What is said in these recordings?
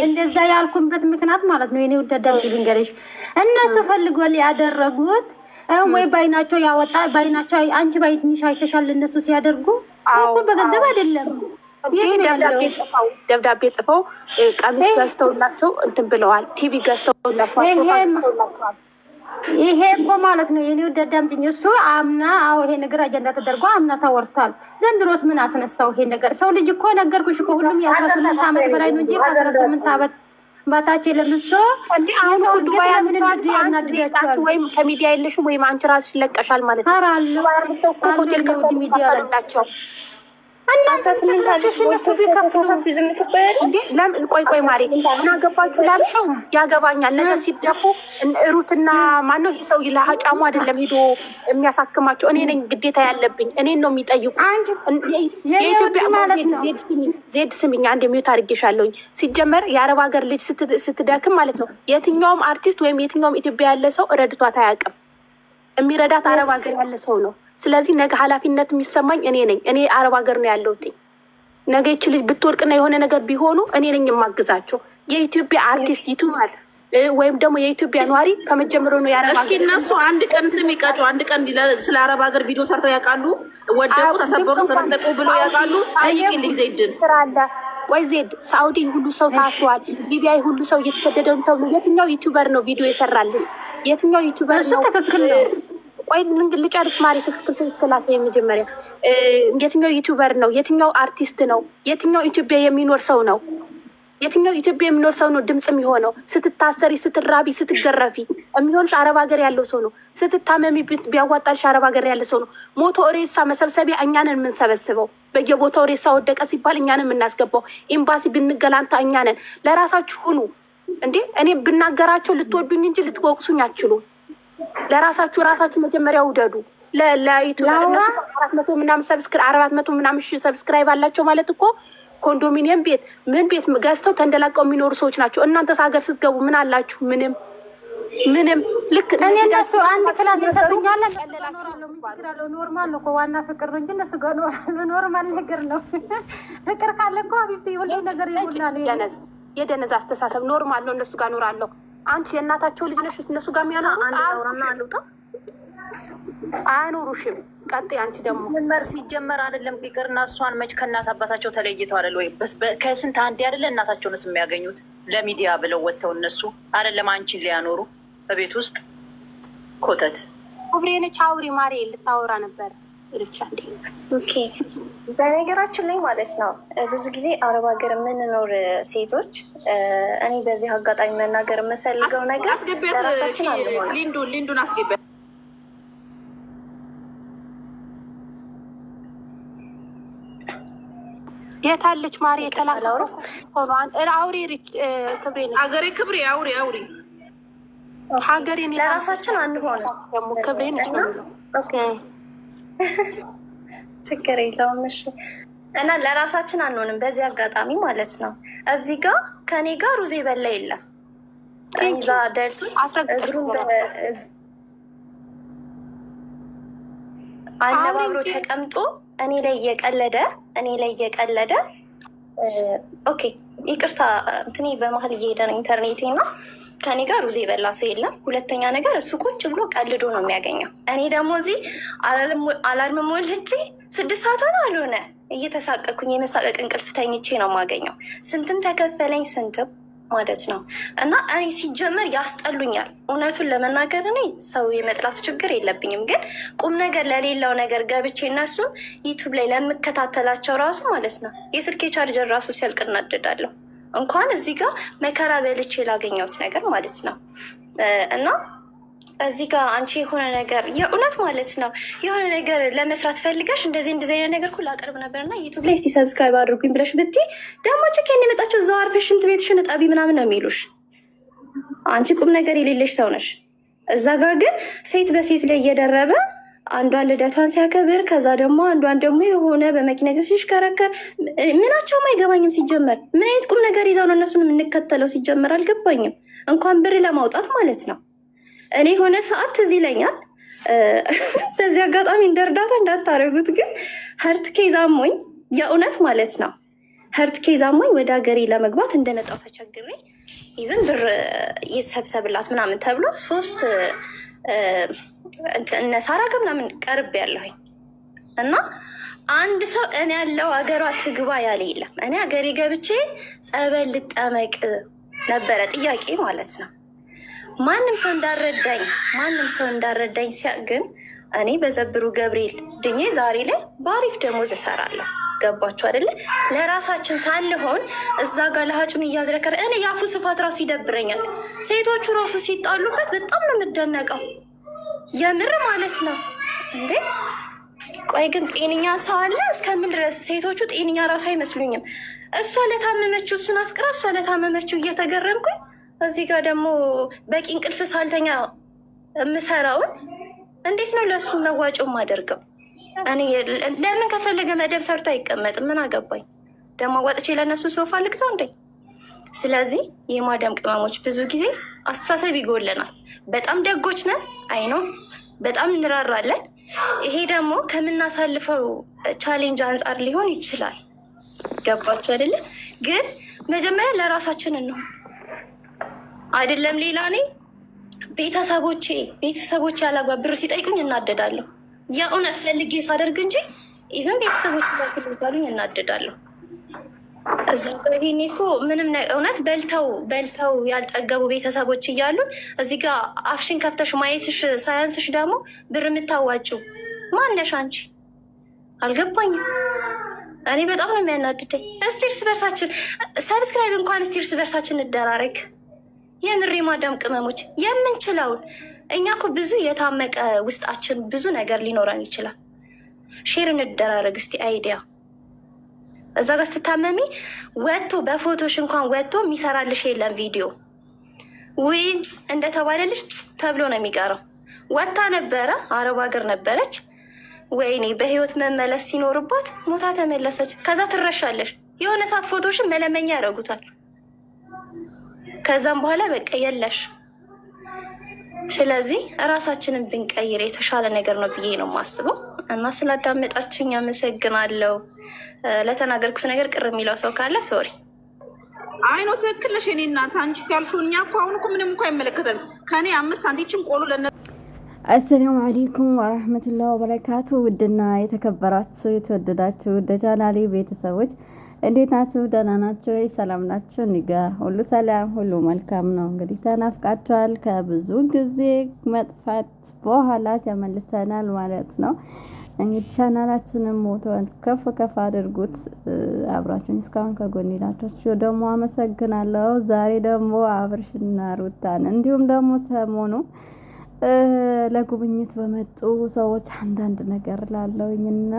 እንደዛ ያልኩበት ምክንያት ማለት ነው የኔ ወደደም ልንገርሽ እነሱ ፈልገው ያደረጉት ወይ ባይናቸው ያወጣ ባይናቸው አንቺ ባይትንሽ አይተሻል እነሱ ሲያደርጉ ሰው በገንዘብ አይደለም ደብዳቤ ጽፈው ቀሚስ ገዝተውላቸው እንትን ብለዋል ቲቪ ገዝተውላቸው ይሄ እኮ ማለት ነው የኔ ወደዳምጥኝ እሱ አምና አው ይሄ ነገር አጀንዳ ተደርጎ አምና ተወርቷል ዘንድሮስ ምን አስነሳው ይሄ ነገር ሰው ልጅ እኮ ነገርኩሽ እኮ ሁሉም የ18 ዓመት በላይ ነው እንጂ 18 ዓመት ባታች ለምሶ የሰው ዱባይ ምን እንደዚህ ያናድዳችሁ ወይም ከሚዲያ የለሽም ወይም አንቺ ራስሽ ለቀሻል ማለት ነው አራሉ ሆቴል ከውድ ሚዲያ ያላቸው ቆይ ማሪ እናገባችሁ ላልሽው ያገባኛል ነገ ሲደፉ ሩትና ማነው ይሄ ሰው ለሀጫሙ አይደለም ሄዶ የሚያሳክማቸው እኔ ነኝ ግዴታ ያለብኝ እኔን ነው የሚጠይቁ የኢትዮጵያ ዜድ ስሚኝ አንድ የሚዩት አድርጌሻለሁኝ ሲጀመር የአረብ ሀገር ልጅ ስትደክም ማለት ነው የትኛውም አርቲስት ወይም የትኛውም ኢትዮጵያ ያለ ሰው ረድቷት አያውቅም የሚረዳት አረብ ሀገር ያለ ሰው ነው ስለዚህ ነገ ኃላፊነት የሚሰማኝ እኔ ነኝ እኔ አረብ ሀገር ነው ያለሁት ነገ እቺ ልጅ ብትወርቅና የሆነ ነገር ቢሆኑ እኔ ነኝ የማግዛቸው የኢትዮጵያ አርቲስት ዩቲዩበር ወይም ደግሞ የኢትዮጵያ ነዋሪ ከመጀመሪያው ነው ያረባ እስኪ እነሱ አንድ ቀን ስም ይቀጩ አንድ ቀን ስለ አረብ ሀገር ቪዲዮ ሰርተው ያውቃሉ ወደቁ ተሰበሩ ሰንጠቁ ብሎ ያውቃሉ አይቂልኝ ዘይድን ቆይ ዜድ ሳውዲ ሁሉ ሰው ታስሯል ሊቢያ ሁሉ ሰው እየተሰደደ ነው ተብሎ የትኛው ዩቲዩበር ነው ቪዲዮ የሰራልሽ የትኛው ዩቲዩበር ነው ትክክል ነው ቆይ ልጨርስ ማሪ ትክክል አለ የመጀመሪያ የትኛው ዩቲዩበር ነው የትኛው አርቲስት ነው የትኛው ኢትዮጵያ የሚኖር ሰው ነው የትኛው ኢትዮጵያ የሚኖር ሰው ነው ድምጽ የሚሆነው ስትታሰሪ ስትራቢ ስትገረፊ የሚሆንሽ አረብ ሀገር ያለው ሰው ነው ስትታመሚ ቢያዋጣልሽ አረብ ሀገር ያለ ሰው ነው ሞቶ ሬሳ መሰብሰቢያ እኛንን የምንሰበስበው በየቦታው ሬሳ ወደቀ ሲባል እኛንን የምናስገባው ኤምባሲ ብንገላንታ እኛንን ለራሳችሁ ሁኑ እንዴ እኔ ብናገራቸው ልትወዱኝ እንጂ ልትወቅሱኝ አትችሉም ለራሳችሁ መጀመሪያ ውደዱ ለዩቲዩበር እነሱ 400 ምናምን ሰብስክራይብ 400 ምናምን ሰብስክራይብ አላቸው ማለት እኮ ኮንዶሚኒየም ቤት ምን ቤት ገዝተው ተንደላቀው የሚኖሩ ሰዎች ናቸው እናንተስ ሀገር ስትገቡ ምን አላችሁ ምንም ልክ እኔ እነሱ አንድ ክላስ ይሰጡኛል ኖርማል ነው ዋና ፍቅር ነው እንጂ እነሱ ጋር ኖርማል ነገር ነው ፍቅር ካለ እኮ ሀቢብቲ ሁሉ ነገር ይሆናል የደነዛ አስተሳሰብ ኖርማል ነው እነሱ ጋር ኖራለሁ አንቺ የእናታቸው ልጅ ነሽ እነሱ ጋር የሚያኖሩ አያኖሩሽም ቀጥ አንቺ ደግሞ ምንመር ሲጀመር አይደለም ይቅርና እሷን መች ከእናት አባታቸው ተለይተው አይደል ወይ ከስንት አንዴ አይደለ እናታቸውንስ የሚያገኙት ለሚዲያ ብለው ወጥተው እነሱ አይደለም አንቺን ሊያኖሩ በቤት ውስጥ ኮተት ኩብሬነች አውሪ ማሪ ልታወራ ነበር ኦኬ በነገራችን ላይ ማለት ነው ብዙ ጊዜ አረብ ሀገር የምንኖር ሴቶች እኔ በዚህ አጋጣሚ መናገር የምፈልገው ነገር ለራሳችን አንሆነ ሊንዱን አስገቢያ የታለች ማሪ የተላከው አውሪ አገሬ ክብሬ አውሪ ሀገሬን ለራሳችን አንሆነ ደግሞ ክብሬን ኦኬ ችግር የለውም እሺ እና ለራሳችን አንሆንም በዚህ አጋጣሚ ማለት ነው እዚህ ጋር ከኔ ጋር ሩዜ በላ የለም እዛ ደልቶ እግሩን አነባብሮ ተቀምጦ እኔ ላይ እየቀለደ ኦኬ ይቅርታ እንትኔ በመሀል እየሄደ ነው ኢንተርኔቴ ነው ከኔ ጋር ሩዜ በላ ሰው የለም ሁለተኛ ነገር እሱ ቁጭ ብሎ ቀልዶ ነው የሚያገኘው እኔ ደግሞ እዚህ አላርም ሞልቼ 6 ሰዓት ሆነ አልሆነ እየተሳቀኩኝ የመሳቀቅ እንቅልፍ ተኝቼ ነው የማገኘው ስንትም ተከፈለኝ ስንትም ማለት ነው እና እኔ ሲጀመር ያስጠሉኛል እውነቱን ለመናገር እኔ ሰው የመጥላት ችግር የለብኝም ግን ቁም ነገር ለሌላው ነገር ገብቼ እነሱን ዩቱብ ላይ ለምከታተላቸው ራሱ ማለት ነው የስልኬ ቻርጀር ራሱ ሲያልቅ እናደዳለሁ እንኳን እዚህ ጋር መከራ በልቼ ላገኘሁት ነገር ማለት ነው እና እዚህ ጋር አንቺ የሆነ ነገር የእውነት ማለት ነው የሆነ ነገር ለመስራት ፈልገሽ እንደዚህ አይነት ነገር እኮ ላቀርብ ነበርና ዩቱብ ላይ እስቲ ሰብስክራይብ አድርጉኝ ብለሽ ብትይ ደግሞ ችኬን የመጣቸው እዛው አርፈሽ ሽንት ቤትሽን እጠቢ ምናምን ነው የሚሉሽ አንቺ ቁም ነገር የሌለሽ ሰው ነሽ እዛ ጋር ግን ሴት በሴት ላይ እየደረበ አንዷን ልደቷን ሲያከብር ከዛ ደግሞ አንዷን ደግሞ የሆነ በመኪና ይዞ ሲሽከረከር ምናቸውም አይገባኝም ሲጀመር ምን አይነት ቁም ነገር ይዘው ነው እነሱን የምንከተለው ሲጀመር አልገባኝም እንኳን ብር ለማውጣት ማለት ነው እኔ ሆነ ሰዓት ትዝ ይለኛል በዚህ አጋጣሚ እንደ እርዳታ እንዳታረጉት ግን ሀርት ኬዝ አሞኝ የእውነት ማለት ነው ሄርት ኬዝ አሞኝ ወደ ሀገሬ ለመግባት እንደመጣው ተቸግሬ ኢቨን ብር ይሰብሰብላት ምናምን ተብሎ 3 እነ ሳራ ጋር ምናምን ቀርብ ያለሁኝ እና አንድ ሰው እኔ ያለው ሀገሯ ትግባ ያለ የለም። እኔ ሀገሬ ገብቼ ጸበል ልጠመቅ ነበረ ጥያቄ ማለት ነው። ማንም ሰው እንዳረዳኝ ሲያቅ ግን እኔ በዘብሩ ገብርኤል ድኜ ዛሬ ላይ በአሪፍ ደሞዝ እሰራለሁ። ገባችሁ አይደለ? ለራሳችን ሳንሆን እዛ ጋር ለሀጩን እያዝረከረ እኔ የአፉ ስፋት ራሱ ይደብረኛል። ሴቶቹ ራሱ ሲጣሉበት በጣም ነው የምደነቀው፣ የምር ማለት ነው እንዴ። ቆይ ግን ጤነኛ ሰው አለ እስከምን ድረስ? ሴቶቹ ጤነኛ ራሱ አይመስሉኝም። እሷ ለታመመችው እሱን አፍቅራ እሷ ለታመመችው እየተገረምኩኝ እዚህ ጋር ደግሞ በቂ እንቅልፍ ሳልተኛ የምሰራውን እንዴት ነው ለእሱ መዋጮ ማደርገው? እኔ ለምን ከፈለገ መደብ ሰርቶ አይቀመጥም? ምን አገባኝ ደግሞ አዋጥቼ ለእነሱ ሶፋ ልግዛው እንዴ? ስለዚህ የማዳም ቅመሞች ብዙ ጊዜ አስተሳሰብ ይጎለናል። በጣም ደጎች ነን፣ አይኖ በጣም እንራራለን። ይሄ ደግሞ ከምናሳልፈው ቻሌንጅ አንጻር ሊሆን ይችላል። ገባችሁ አይደለ? ግን መጀመሪያ ለራሳችን ነው አይደለም ሌላ። እኔ ቤተሰቦቼ ያላግባብ ብር ሲጠይቁኝ እናደዳለሁ። የእውነት ፈልጌ ሳደርግ እንጂ ኢቨን ቤተሰቦች ባክሉኝ እናደዳለሁ። እዛ ይሄኔ እኮ ምንም እውነት በልተው ያልጠገቡ ቤተሰቦች እያሉ እዚህ ጋር አፍሽን ከፍተሽ ማየትሽ ሳያንስሽ ደግሞ ብር የምታዋጭው ማነሽ አንቺ? አልገባኝም። እኔ በጣም ነው የሚያናድደኝ። እስቲ እርስ በርሳችን ሰብስክራይብ እንኳን እስቲ እርስ በርሳችን እንደራረግ። የምሬ ማዳም ቅመሞች የምንችለውን እኛ እኮ ብዙ የታመቀ ውስጣችን ብዙ ነገር ሊኖረን ይችላል። ሼር እንደራረግ እስቲ አይዲያ። እዛ ጋር ስትታመሚ ወጥቶ በፎቶሽ እንኳን ወጥቶ የሚሰራልሽ የለም ቪዲዮ። ውይ እንደተባለልሽ ተብሎ ነው የሚቀረው። ወጥታ ነበረ አረብ ሀገር ነበረች፣ ወይኔ በህይወት መመለስ ሲኖርባት ሞታ ተመለሰች። ከዛ ትረሻለሽ። የሆነ ሰዓት ፎቶሽን መለመኛ ያደርጉታል። ከዛም በኋላ በቃ የለሽ። ስለዚህ እራሳችንን ብንቀይር የተሻለ ነገር ነው ብዬ ነው የማስበው። እና ስላዳመጣችሁኝ አመሰግናለሁ። ለተናገርኩት ነገር ቅር የሚለው ሰው ካለ ሶሪ። አይ ነው ትክክል ነሽ የእኔ እናት። አንቺ ያልሽው እኛ እኮ አሁን እኮ ምንም እኮ አይመለከተንም። ከኔ 5 ሳንቲም ቆሎ ለነ አሰላሙ አለይኩም ወራህመቱላሂ ወበረካቱ። ውድና የተከበራችሁ የተወደዳችሁ ወደ ቻናሌ ቤተሰቦች እንዴት ናችሁ? ደህና ናችሁ ወይ? ሰላም ናችሁ? እኔ ጋ ሁሉ ሰላም፣ ሁሉ መልካም ነው። እንግዲህ ተናፍቃችኋል። ከብዙ ጊዜ መጥፋት በኋላ ተመልሰናል ማለት ነው። እንግዲህ ቻናላችንን ሞቶን ከፍ ከፍ አድርጉት። አብራችሁን እስካሁን ከጎን ይላችሁ ደግሞ አመሰግናለሁ። ዛሬ ደግሞ አብርሽና ሩታን እንዲሁም ደግሞ ሰሞኑ ለጉብኝት በመጡ ሰዎች አንዳንድ ነገር ላለውኝና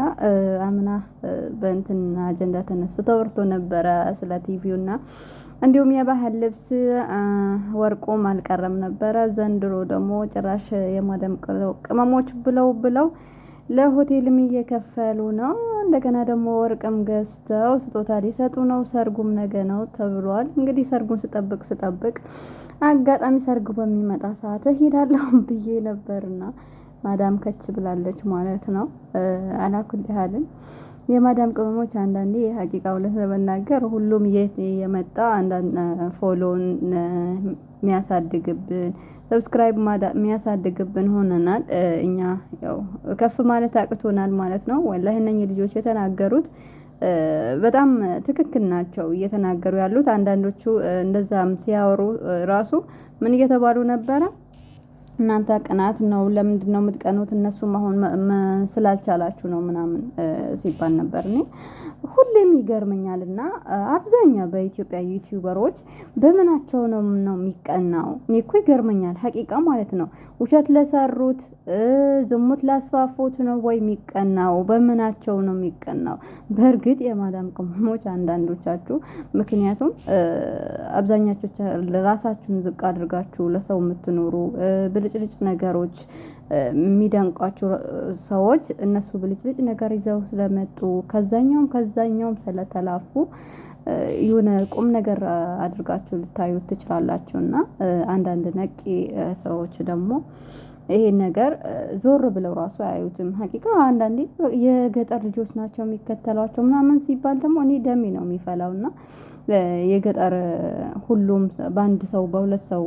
አምና በእንትን አጀንዳ ተነስቶ ተወርቶ ነበረ ስለ ቲቪውና እንዲሁም የባህል ልብስ ወርቁም አልቀረም ነበረ። ዘንድሮ ደግሞ ጭራሽ የማዳም ቅመሞች ብለው ለሆቴልም እየከፈሉ ነው። እንደገና ደግሞ ወርቅም ገዝተው ስጦታ ሊሰጡ ነው። ሰርጉም ነገ ነው ተብሏል። እንግዲህ ሰርጉን ስጠብቅ አጋጣሚ ሰርጉ በሚመጣ ሰዓት ሄዳለሁ ብዬ ነበርና ማዳም ከች ብላለች ማለት ነው። አላኩል ያህልን የማዳም ቅመሞች አንዳንዴ ሀቂቃው ለመናገር ሁሉም የመጣ አንዳንድ ፎሎን የሚያሳድግብን ሰብስክራይብ የሚያሳድግብን ሆነናል። እኛ ያው ከፍ ማለት አቅቶናል ማለት ነው። ወላሂ እነኚህ ልጆች የተናገሩት በጣም ትክክል ናቸው እየተናገሩ ያሉት። አንዳንዶቹ እንደዛም ሲያወሩ ራሱ ምን እየተባሉ ነበረ? እናንተ ቅናት ነው፣ ለምንድን ነው የምትቀኑት? እነሱም አሁን ስላልቻላችሁ ነው ምናምን ሲባል ነበር። እኔ ሁሌም ይገርመኛል እና አብዛኛው በኢትዮጵያ ዩቲዩበሮች በምናቸው ነው የሚቀናው? እኔ እኮ ይገርመኛል ሀቂቃ ማለት ነው። ውሸት ለሰሩት ዝሙት ላስፋፉት ነው ወይ የሚቀናው? በምናቸው ነው የሚቀናው? በእርግጥ የማዳም ቅመሞች አንዳንዶቻችሁ፣ ምክንያቱም አብዛኛቸው ራሳችሁን ዝቅ አድርጋችሁ ለሰው የምትኖሩ ብልጭልጭ ነገሮች የሚደንቋቸው ሰዎች እነሱ ብልጭልጭ ነገር ይዘው ስለመጡ ከዛኛውም ስለተላፉ የሆነ ቁም ነገር አድርጋችሁ ልታዩት ትችላላችሁ። እና አንዳንድ ነቂ ሰዎች ደግሞ ይሄን ነገር ዞር ብለው ራሱ አያዩትም። ሀቂቃ አንዳንዴ የገጠር ልጆች ናቸው የሚከተሏቸው ምናምን ሲባል ደግሞ እኔ ደሜ ነው የሚፈላውና የገጠር ሁሉም በአንድ ሰው በሁለት ሰው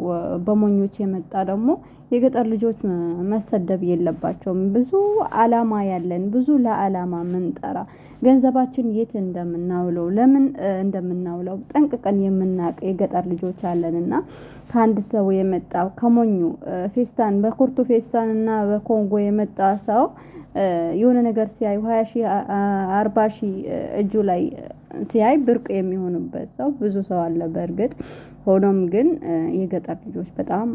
በሞኞች የመጣ ደግሞ የገጠር ልጆች መሰደብ የለባቸውም። ብዙ አላማ ያለን ብዙ ለአላማ ምንጠራ ገንዘባችን የት እንደምናውለው ለምን እንደምናውለው ጠንቅቀን የምናውቅ የገጠር ልጆች አለንና ከአንድ ሰው የመጣ ከሞኙ ፌስታን በኩርቱ ፌስታን እና በኮንጎ የመጣ ሰው የሆነ ነገር ሲያዩ 20 ሺህ 40 ሺህ እጁ ላይ ሲያይ ብርቅ የሚሆኑበት ሰው ብዙ ሰው አለ። በእርግጥ ሆኖም ግን የገጠር ልጆች በጣም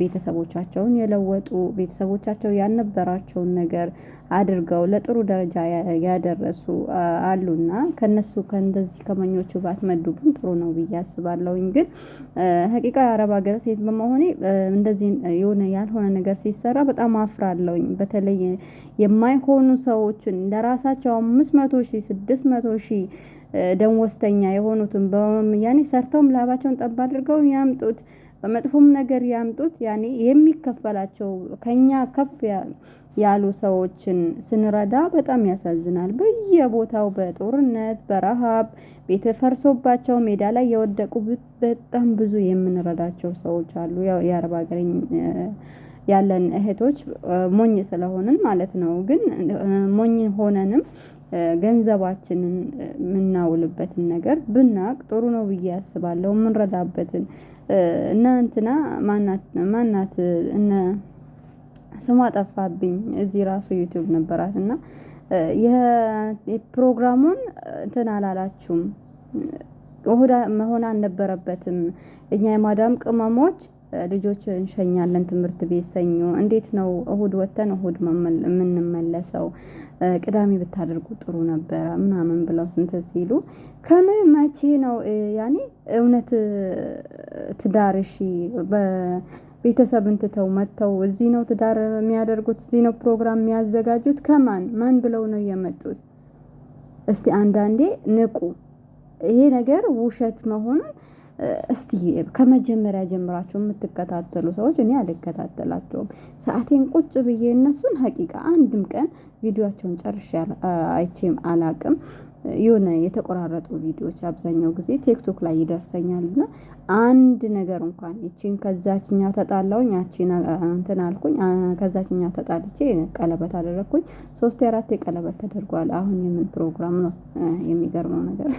ቤተሰቦቻቸውን የለወጡ ቤተሰቦቻቸው ያልነበራቸውን ነገር አድርገው ለጥሩ ደረጃ ያደረሱ አሉና ከነሱ ከእንደዚህ ከመኞቹ ባትመዱብን ጥሩ ነው ብዬ አስባለሁኝ። ግን ሀቂቃ የአረብ ሀገር ሴት በመሆኔ እንደዚህ የሆነ ያልሆነ ነገር ሲሰራ በጣም አፍራለሁኝ። በተለይ የማይሆኑ ሰዎችን ለራሳቸው 500 ሺህ 600 ሺህ ደሞዝተኛ የሆኑትን ያኔ ሰርተውም ላባቸውን ጠብ አድርገው ያምጡት በመጥፎም ነገር ያምጡት ያኔ የሚከፈላቸው ከኛ ከፍ ያሉ ሰዎችን ስንረዳ በጣም ያሳዝናል። በየቦታው በጦርነት በረሃብ ቤት ፈርሶባቸው ሜዳ ላይ የወደቁ በጣም ብዙ የምንረዳቸው ሰዎች አሉ። ያው የአረብ ሀገር ያለን እህቶች ሞኝ ስለሆንን ማለት ነው። ግን ሞኝ ሆነንም ገንዘባችንን የምናውልበትን ነገር ብናቅ ጥሩ ነው ብዬ አስባለሁ። የምንረዳበትን እና እንትና ማናት እነ ስሟ ጠፋብኝ እዚህ ራሱ ዩቲዩብ ነበራት እና የፕሮግራሙን እንትን አላላችሁም መሆን አልነበረበትም። እኛ የማዳም ቅመሞች ልጆች እንሸኛለን ትምህርት ቤት ሰኞ እንዴት ነው እሁድ ወተን እሁድ የምንመለሰው ቅዳሜ ብታደርጉ ጥሩ ነበረ ምናምን ብለው ስንት ሲሉ ከመቼ ነው ያኔ እውነት ትዳር እሺ በቤተሰብን ትተው መጥተው እዚህ ነው ትዳር የሚያደርጉት እዚህ ነው ፕሮግራም የሚያዘጋጁት ማን ብለው ነው የመጡት? እስቲ አንዳንዴ ንቁ። ይሄ ነገር ውሸት መሆኑን እስቲ ከመጀመሪያ ጀምራችሁ የምትከታተሉ ሰዎች እኔ አልከታተላቸውም። ሰዓቴን ቁጭ ብዬ እነሱን ሀቂቃ አንድም ቀን ቪዲዮአቸውን ጨርሼ አይቼም አላቅም። የሆነ የተቆራረጡ ቪዲዮዎች አብዛኛው ጊዜ ቲክቶክ ላይ ይደርሰኛልና አንድ ነገር እንኳን እቺን ከዛችኛው ተጣላውኝ ያቺን እንትን አልኩኝ ከዛችኛው ተጣልቼ ቀለበት አደረኩኝ 3-4 ቀለበት ተደርጓል። አሁን የምን ፕሮግራም ነው? የሚገርመው ነገር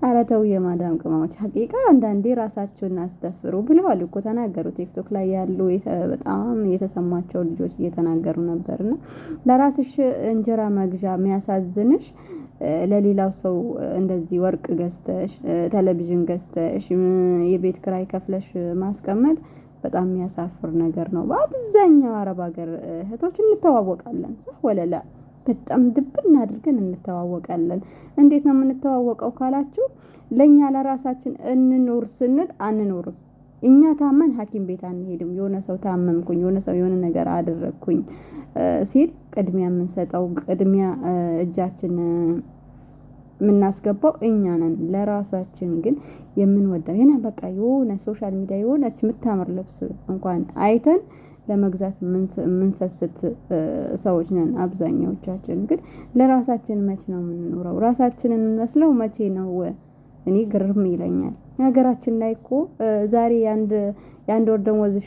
ኧረ ተው የማዳም ቅመሞች ሀቂቃ አንዳንዴ ራሳችሁን አስደፍሩ ብለዋል እኮ ተናገሩ። ቲክቶክ ላይ ያሉ በጣም የተሰማቸው ልጆች እየተናገሩ ነበርና ለራስሽ እንጀራ መግዣ የሚያሳዝንሽ ለሌላው ሰው እንደዚህ ወርቅ ገዝተሽ ቴሌቪዥን ገዝተሽ የቤት ክራይ ከፍለሽ ማስቀመጥ በጣም የሚያሳፍር ነገር ነው። በአብዛኛው አረብ ሀገር እህቶች እንተዋወቃለን ሰው ወለላ በጣም ድብና አድርገን እንተዋወቃለን። እንዴት ነው የምንተዋወቀው ካላችሁ ለኛ ለራሳችን እንኖር ስንል አንኖርም። እኛ ታመን ሐኪም ቤት አንሄድም። የሆነ ሰው ታመምኩኝ የሆነ ሰው የሆነ ነገር አደረኩኝ ሲል ቅድሚያ የምንሰጠው ቅድሚያ እጃችን የምናስገባው እኛ ነን። ለራሳችን ግን የምንወዳው የና በቃ የሆነ ሶሻል ሚዲያ የሆነች የምታምር ልብስ እንኳን አይተን ለመግዛት ምንሰስት ሰዎች ነን አብዛኛዎቻችን። ግን ለራሳችን መቼ ነው የምንኖረው? ራሳችንን እንመስለው መቼ ነው? እኔ ግርም ይለኛል። ሀገራችን ላይ እኮ ዛሬ የአንድ ወር ደመወዝሽ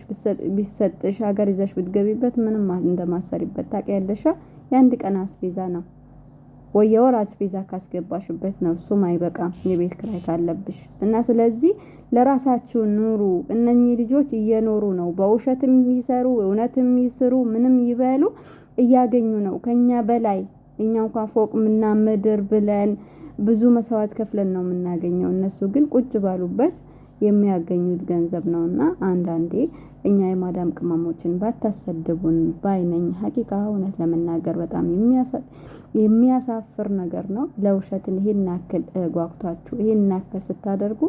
ቢሰጥሽ ሀገር ይዘሽ ብትገቢበት ምንም እንደማሰሪበት ታውቂያለሽ። የአንድ ቀን አስቤዛ ነው ወይ የወር አስቤዛ ካስገባሽበት ነው። እሱም አይበቃም የቤት ክራይ ካለብሽ እና ስለዚህ ለራሳችሁ ኑሩ። እነኚህ ልጆች እየኖሩ ነው። በውሸትም ይሰሩ እውነትም ይስሩ ምንም ይበሉ እያገኙ ነው ከኛ በላይ። እኛ እንኳን ፎቅ ምና ምድር ብለን ብዙ መስዋዕት ከፍለን ነው የምናገኘው። እነሱ ግን ቁጭ ባሉበት የሚያገኙት ገንዘብ ነውና አንዳንዴ እኛ የማዳም ቅመሞችን ባታሰድቡን ባይነኝ። ሀቂቃ እውነት ለመናገር በጣም የሚያሳፍር ነገር ነው። ለውሸትን ይሄን ያክል ጓጉታችሁ ይሄን ያክል ስታደርጉ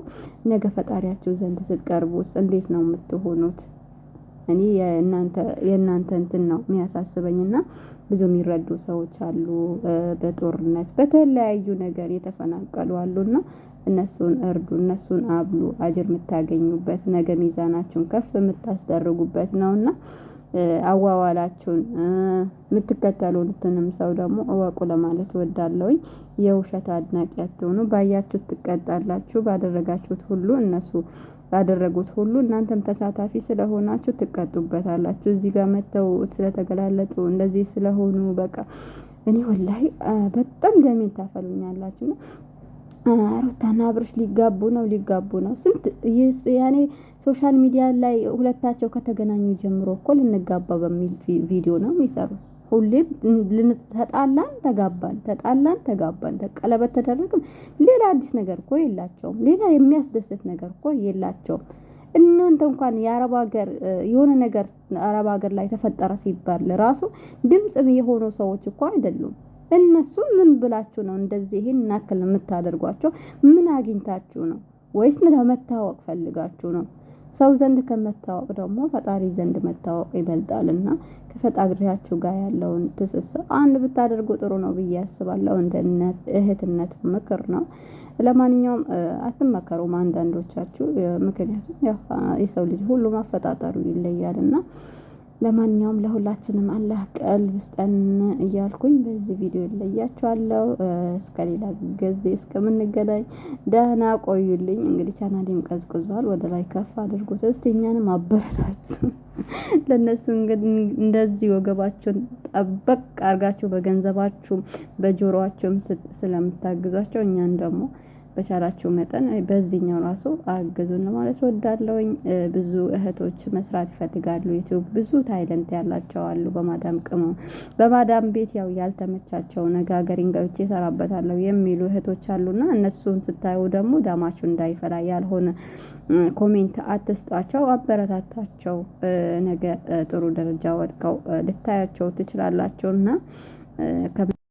ነገ ፈጣሪያችሁ ዘንድ ስትቀርቡስ እንዴት ነው የምትሆኑት? እኔ የእናንተ እንትን ነው የሚያሳስበኝና ብዙ የሚረዱ ሰዎች አሉ። በጦርነት በተለያዩ ነገር የተፈናቀሉ አሉና እነሱን እርዱ፣ እነሱን አብሉ። አጅር የምታገኙበት ነገ ሚዛናችሁን ከፍ የምታስደርጉበት ነውና አዋዋላችሁን የምትከተሉትንም ሰው ደግሞ እወቁ ለማለት እወዳለሁኝ። የውሸት አድናቂ አትሆኑ። ባያችሁት ትቀጣላችሁ። ባደረጋችሁት ሁሉ እነሱ ባደረጉት ሁሉ እናንተም ተሳታፊ ስለሆናችሁ ትቀጡበታላችሁ። እዚህ ጋር መተው ስለተገላለጡ እንደዚህ ስለሆኑ በቃ እኔ ወላሂ በጣም ደሜን ታፈሉኛላችሁ ነው። ሩታና አብርሽ ሊጋቡ ነው። ስንት ያኔ ሶሻል ሚዲያ ላይ ሁለታቸው ከተገናኙ ጀምሮ እኮ ልንጋባ በሚል ቪዲዮ ነው የሚሰሩት። ሁሌም ተጣላን ተጋባን ቀለበት ተደረግም ሌላ አዲስ ነገር እኮ የላቸውም። ሌላ የሚያስደስት ነገር እኮ የላቸውም። እናንተ እንኳን የአረብ ሀገር የሆነ ነገር አረብ ሀገር ላይ ተፈጠረ ሲባል ራሱ ድምጽ የሆኑ ሰዎች እኮ አይደሉም። እነሱ ምን ብላችሁ ነው እንደዚህ ይሄን እናክል የምታደርጓቸው? ምን አግኝታችሁ ነው? ወይስ ለመታወቅ ፈልጋችሁ ነው? ሰው ዘንድ ከመታወቅ ደግሞ ፈጣሪ ዘንድ መታወቅ ይበልጣልና ከፈጣሪያችሁ ጋር ያለውን ትስስር አንድ ብታደርጉ ጥሩ ነው ብዬ አስባለሁ። እንደ እህትነት ምክር ነው። ለማንኛውም አትመከሩም አንዳንዶቻችሁ፣ ምክንያቱም ያው የሰው ልጅ ሁሉ ማፈጣጠሩ ይለያልና ለማንኛውም ለሁላችንም አላህ ቀልብ ስጠን እያልኩኝ በዚህ ቪዲዮ ይለያችኋለሁ። እስከ ሌላ ጊዜ እስከምንገናኝ ደህና ቆዩልኝ። እንግዲህ ቻናሌም ቀዝቅዟል፣ ወደ ላይ ከፍ አድርጉት እስቲ፣ እኛንም አበረታቱ። ለነሱ እንደዚህ ወገባችሁን ጠበቅ አርጋችሁ በገንዘባችሁም በጆሮአችሁም ስለምታግዟቸው እኛን ደግሞ በቻላችሁ መጠን በዚህኛው ራሱ አግዙን ማለት ወዳለውኝ። ብዙ እህቶች መስራት ይፈልጋሉ ዩቲዩብ፣ ብዙ ታይለንት ያላቸው አሉ። በማዳም ቤት ያው ያልተመቻቸው ነጋገሪን ገብቼ እሰራበታለሁ የሚሉ እህቶች አሉና እነሱን ስታዩ ደግሞ ዳማችሁ እንዳይፈላ ያልሆነ ኮሜንት አትስጧቸው፣ አበረታታቸው። ነገ ጥሩ ደረጃ ወድቀው ልታያቸው ትችላላችሁና